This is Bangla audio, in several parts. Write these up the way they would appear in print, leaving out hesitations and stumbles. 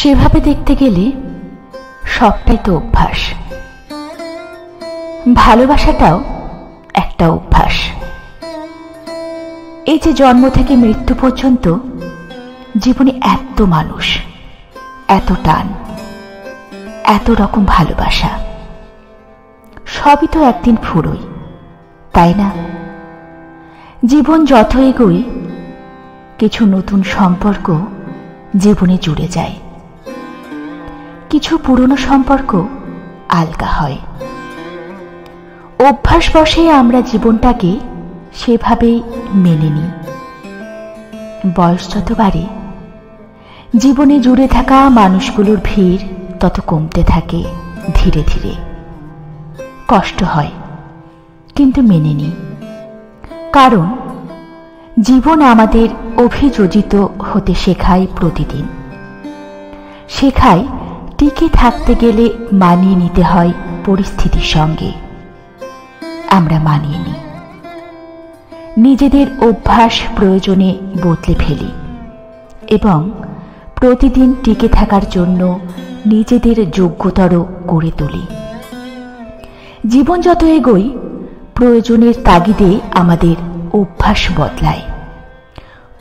সেভাবে দেখতে গেলে সবটাই তো অভ্যাস। ভালোবাসাটাও একটা অভ্যাস। এই যে জন্ম থেকে মৃত্যু পর্যন্ত জীবনে এত মানুষ, এত টান, এত রকম ভালোবাসা, সবই তো একদিন ফুরোয়, তাই না? জীবন যত এগোয় কিছু নতুন সম্পর্ক জীবনে জুড়ে যায়, কিছু পুরনো সম্পর্ক আলগা হয়। অভ্যাস বশে আমরা জীবনটাকে সেভাবেই মেনে নিই। বয়স যত বাড়ে জীবনে জুড়ে থাকা মানুষগুলোর ভিড় তত কমতে থাকে ধীরে ধীরে। কষ্ট হয়, কিন্তু মেনে নিই, কারণ জীবন আমাদের অভিযোজিত হতে শেখায় প্রতিদিন। শেখায় টিকে থাকতে গেলে মানিয়ে নিতে হয় পরিস্থিতির সঙ্গে। আমরা মানিয়ে নিই, নিজেদের অভ্যাস প্রয়োজনে বদলে ফেলি এবং প্রতিদিন টিকে থাকার জন্য নিজেদের যোগ্যতর করে তুলি। জীবন যত এগোয় প্রয়োজনের তাগিদে আমাদের অভ্যাস বদলায়।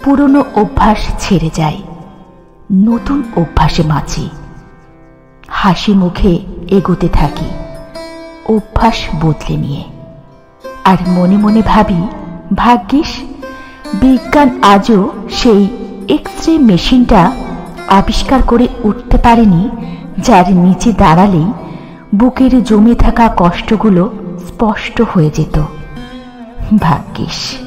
পুরনো অভ্যাস ছেড়ে যায়, নতুন অভ্যাসে বাঁচি। হাসি মুখে এগোতে থাকি অভ্যাস বদলে নিয়ে। আর মনে মনে ভাবি, ভাগ্যিস বিজ্ঞান আজও সেই এক্স-রে মেশিনটা আবিষ্কার করে উঠতে পারেনি, যার নিচে দাঁড়ালেই বুকের জমে থাকা কষ্টগুলো স্পষ্ট হয়ে যেত। ভাগ্যিস।